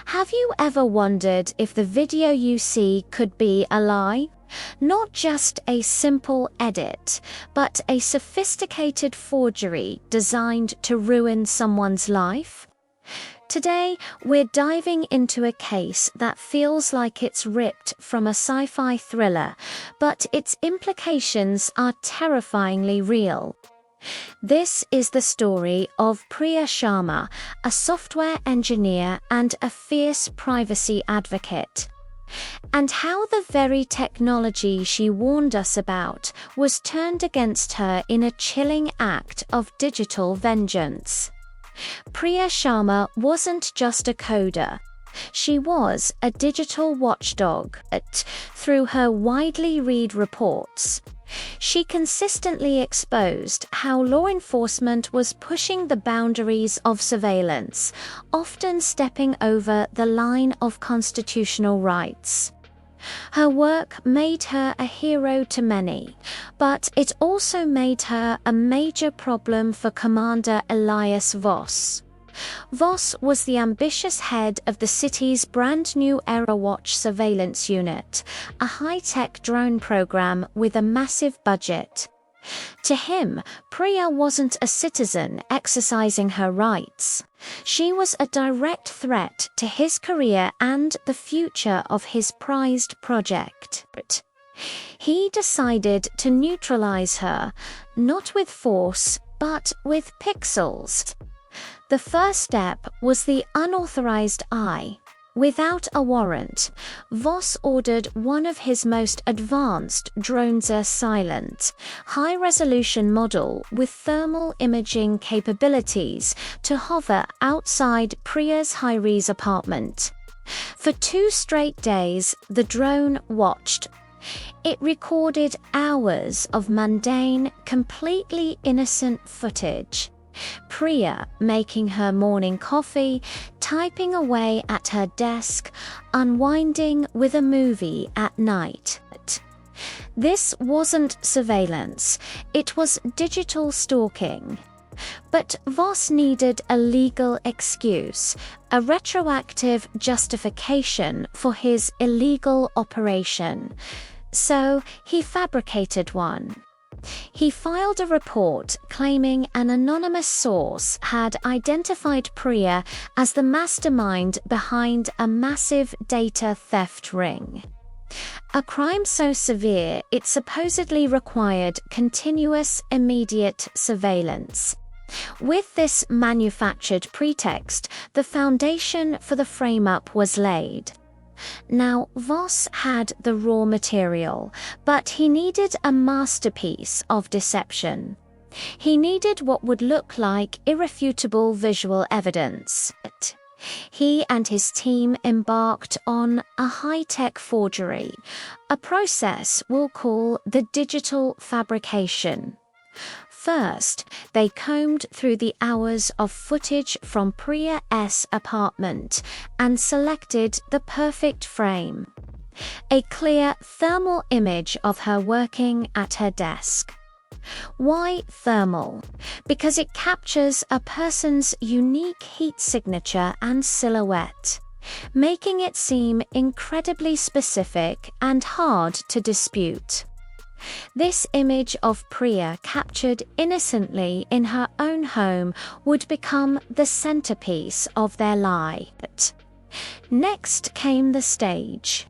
Have you ever wondered if the video you see could be a lie? Not just a simple edit, but a sophisticated forgery designed to ruin someone's life? Today, we're diving into a case that feels like it's ripped from a sci-fi thriller, but its implications are terrifyingly real. This is the story of Priya Sharma, a software engineer and a fierce privacy advocate. And how the very technology she warned us about was turned against her in a chilling act of digital vengeance. Priya Sharma wasn't just a coder. She was a digital watchdog. Through her widely read reports, she consistently exposed how law enforcement was pushing the boundaries of surveillance, often stepping over the line of constitutional rights. Her work made her a hero to many, but it also made her a major problem for Commander Elias Voss. Voss was the ambitious head of the city's brand-new Aerowatch surveillance unit, a high-tech drone program with a massive budget. To him, Priya wasn't a citizen exercising her rights. She was a direct threat to his career and the future of his prized project. He decided to neutralize her, not with force, but with pixels. The first step was the unauthorized eye. Without a warrant, Voss ordered one of his most advanced drones, a silent, high-resolution model with thermal imaging capabilities, to hover outside Priya's high-rise apartment. For 2 straight days, the drone watched. It recorded hours of mundane, completely innocent footage. Priya making her morning coffee, typing away at her desk, unwinding with a movie at night. This wasn't surveillance, it was digital stalking. But Voss needed a legal excuse, a retroactive justification for his illegal operation. So he fabricated one. He filed a report claiming an anonymous source had identified Priya as the mastermind behind a massive data theft ring. A crime so severe it supposedly required continuous, immediate surveillance. With this manufactured pretext, the foundation for the frame-up was laid. Now, Voss had the raw material, but he needed a masterpiece of deception. He needed what would look like irrefutable visual evidence. He and his team embarked on a high-tech forgery, a process we'll call the digital fabrication. First, they combed through the hours of footage from Priya's apartment and selected the perfect frame. A clear thermal image of her working at her desk. Why thermal? Because it captures a person's unique heat signature and silhouette, making it seem incredibly specific and hard to dispute. This image of Priya captured innocently in her own home would become the centerpiece of their lie. Next came the stage.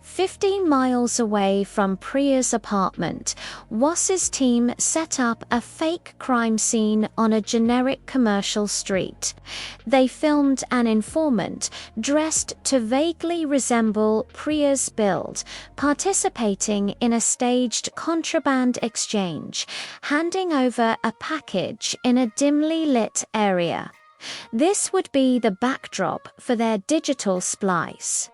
15 miles away from Priya's apartment, Voss's team set up a fake crime scene on a generic commercial street. They filmed an informant dressed to vaguely resemble Priya's build, participating in a staged contraband exchange, handing over a package in a dimly lit area. This would be the backdrop for their digital splice.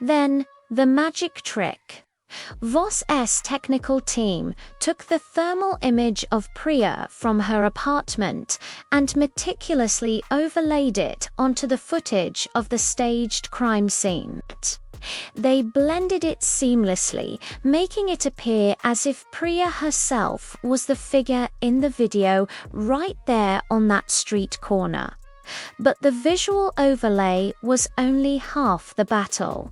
Then, the magic trick. Voss's technical team took the thermal image of Priya from her apartment and meticulously overlaid it onto the footage of the staged crime scene. They blended it seamlessly, making it appear as if Priya herself was the figure in the video right there on that street corner. But the visual overlay was only half the battle.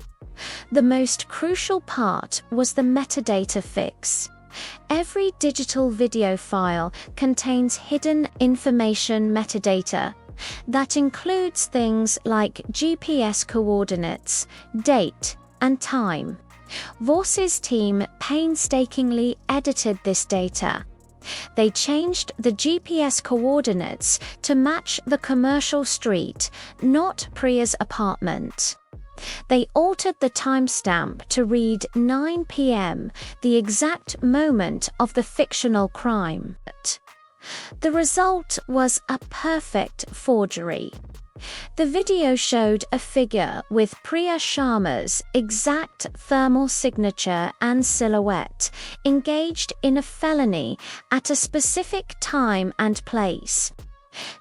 The most crucial part was the metadata fix. Every digital video file contains hidden information metadata. That includes things like GPS coordinates, date, and time. Voss's team painstakingly edited this data. They changed the GPS coordinates to match the commercial street, not Priya's apartment. They altered the timestamp to read 9 p.m., the exact moment of the fictional crime. The result was a perfect forgery. The video showed a figure with Priya Sharma's exact thermal signature and silhouette engaged in a felony at a specific time and place.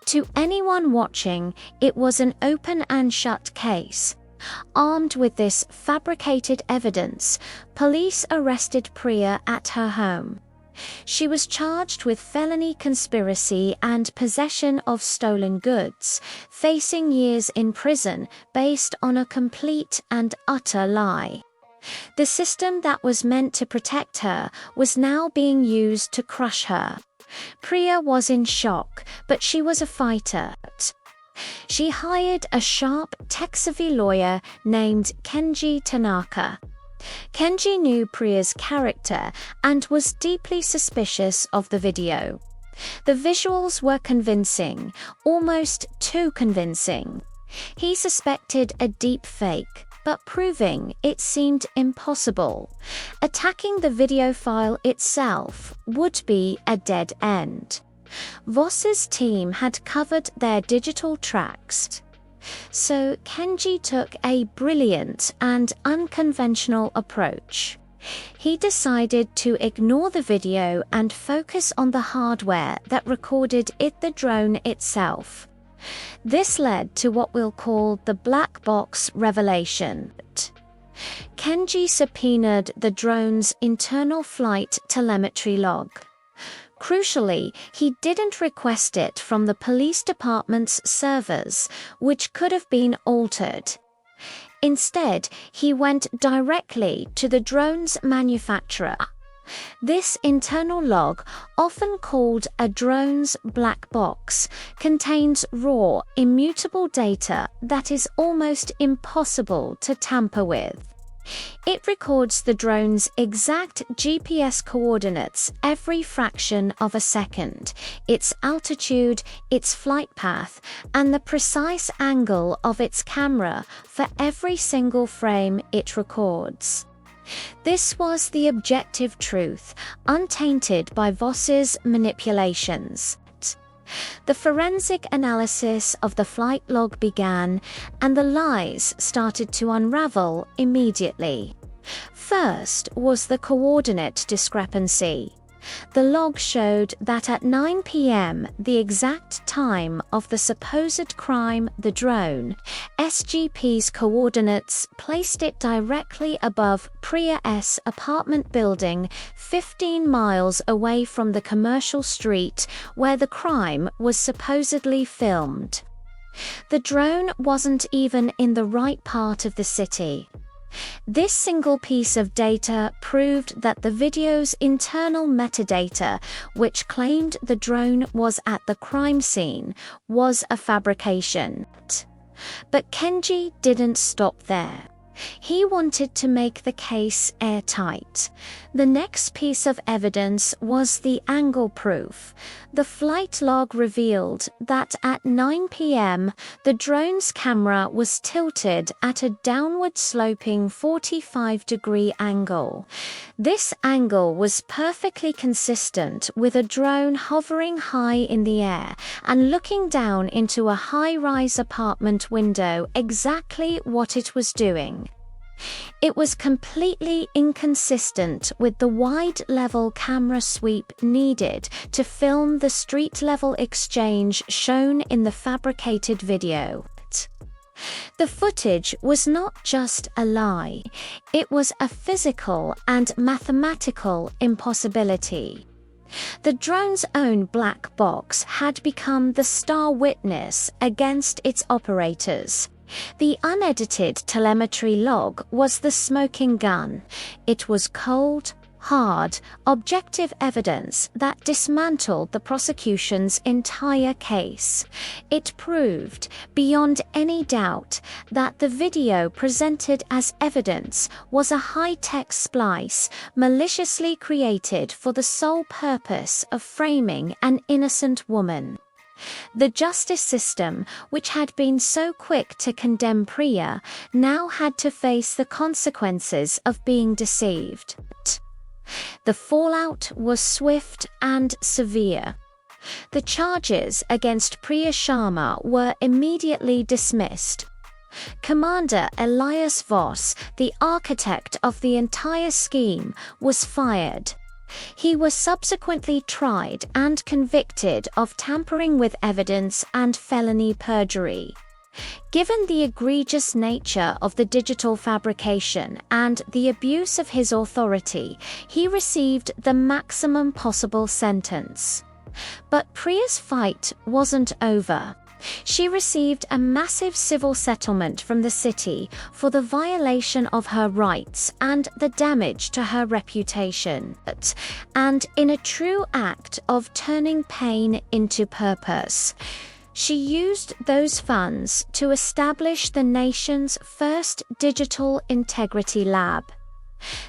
To anyone watching, it was an open and shut case. Armed with this fabricated evidence, police arrested Priya at her home. She was charged with felony conspiracy and possession of stolen goods, facing years in prison based on a complete and utter lie. The system that was meant to protect her was now being used to crush her. Priya was in shock, but she was a fighter. She hired a sharp, tech-savvy lawyer named Kenji Tanaka. Kenji knew Priya's character and was deeply suspicious of the video. The visuals were convincing, almost too convincing. He suspected a deep fake, but proving it seemed impossible. Attacking the video file itself would be a dead end. Voss's team had covered their digital tracks. So Kenji took a brilliant and unconventional approach. He decided to ignore the video and focus on the hardware that recorded the drone itself. This led to what we'll call the black box revelation. Kenji subpoenaed the drone's internal flight telemetry log. Crucially, he didn't request it from the police department's servers, which could have been altered. Instead, he went directly to the drone's manufacturer. This internal log, often called a drone's black box, contains raw, immutable data that is almost impossible to tamper with. It records the drone's exact GPS coordinates every fraction of a second, its altitude, its flight path, and the precise angle of its camera for every single frame it records. This was the objective truth, untainted by Voss's manipulations. The forensic analysis of the flight log began, and the lies started to unravel immediately. First was the coordinate discrepancy. The log showed that at 9 p.m., the exact time of the supposed crime, the drone, SGP's coordinates placed it directly above Priya's apartment building, 15 miles away from the commercial street where the crime was supposedly filmed. The drone wasn't even in the right part of the city. This single piece of data proved that the video's internal metadata, which claimed the drone was at the crime scene, was a fabrication. But Kenji didn't stop there. He wanted to make the case airtight. The next piece of evidence was the angle proof. The flight log revealed that at 9 p.m., the drone's camera was tilted at a downward-sloping 45-degree angle. This angle was perfectly consistent with a drone hovering high in the air and looking down into a high-rise apartment window, exactly what it was doing. It was completely inconsistent with the wide-level camera sweep needed to film the street-level exchange shown in the fabricated video. The footage was not just a lie, it was a physical and mathematical impossibility. The drone's own black box had become the star witness against its operators. The unedited telemetry log was the smoking gun. It was cold, hard, objective evidence that dismantled the prosecution's entire case. It proved, beyond any doubt, that the video presented as evidence was a high-tech splice maliciously created for the sole purpose of framing an innocent woman. The justice system, which had been so quick to condemn Priya, now had to face the consequences of being deceived. The fallout was swift and severe. The charges against Priya Sharma were immediately dismissed. Commander Elias Voss, the architect of the entire scheme, was fired. He was subsequently tried and convicted of tampering with evidence and felony perjury. Given the egregious nature of the digital fabrication and the abuse of his authority, he received the maximum possible sentence. But Priya's fight wasn't over. She received a massive civil settlement from the city for the violation of her rights and the damage to her reputation. And in a true act of turning pain into purpose, she used those funds to establish the nation's first digital integrity lab.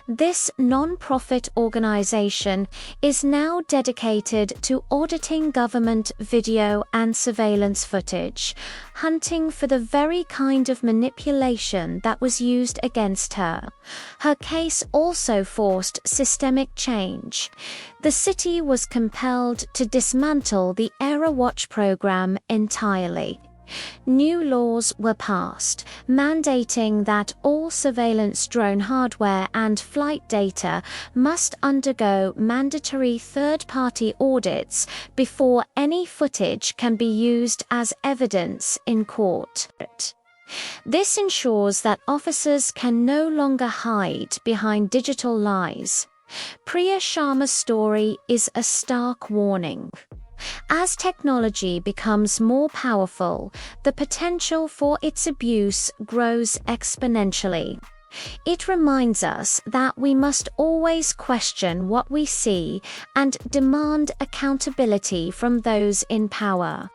This non-profit organization is now dedicated to auditing government video and surveillance footage, hunting for the very kind of manipulation that was used against her. Her case also forced systemic change. The city was compelled to dismantle the Error Watch program entirely. New laws were passed, mandating that all surveillance drone hardware and flight data must undergo mandatory third-party audits before any footage can be used as evidence in court. This ensures that officers can no longer hide behind digital lies. Priya Sharma's story is a stark warning. As technology becomes more powerful, the potential for its abuse grows exponentially. It reminds us that we must always question what we see and demand accountability from those in power.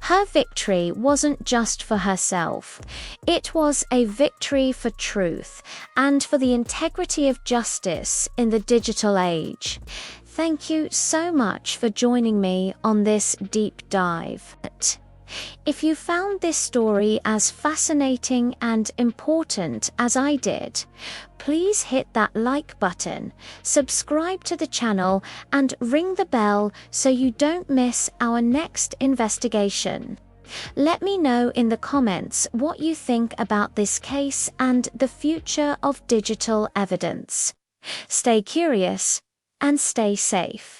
Her victory wasn't just for herself. It was a victory for truth and for the integrity of justice in the digital age. Thank you so much for joining me on this deep dive. If you found this story as fascinating and important as I did, please hit that like button, subscribe to the channel, and ring the bell so you don't miss our next investigation. Let me know in the comments what you think about this case and the future of digital evidence. Stay curious and stay safe.